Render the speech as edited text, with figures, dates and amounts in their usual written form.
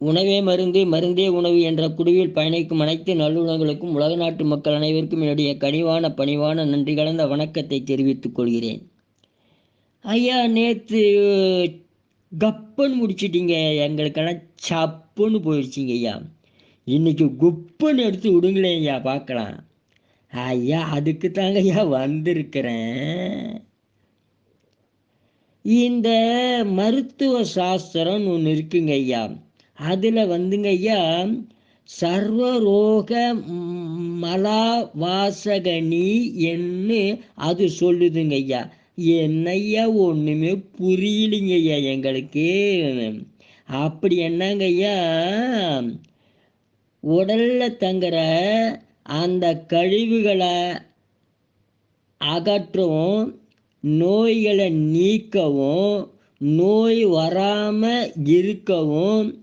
உணவே மருந்து, மருந்தே உணவு என்ற குழுவில் பயணிக்கும் அனைத்து நல்லுணங்களுக்கும் உலக நாட்டு மக்கள் அனைவருக்கும் என்னுடைய கனிவான பணிவான நன்றி கலந்த வணக்கத்தை தெரிவித்துக் கொள்கிறேன். ஐயா, நேற்று கப்புன்னு முடிச்சிட்டீங்க, எங்களுக்கெல்லாம் சப்புன்னு போயிடுச்சிங்க ஐயா. இன்னைக்கு குப்புன்னு எடுத்து விடுங்களேன் ஐயா, பார்க்கலாம். ஐயா, அதுக்கு தாங்க ஐயா வந்திருக்கிறேன். இந்த மருத்துவ சாஸ்திரம்னு ஒன்று இருக்குங்க ஐயா. அதில் வந்துங்க ஐயா, சர்வரோக மலாவாசகனி என்று அது சொல்லுதுங்க ஐயா. என்னையா ஒன்றுமே புரியலிங்க ஐயா எங்களுக்கு. அப்படி என்னங்க ஐயா, உடல்ல தங்குற அந்த கழிவுகளை அகற்றவும், நோய்களை நீக்கவும், நோய் வராமல் இருக்கவும்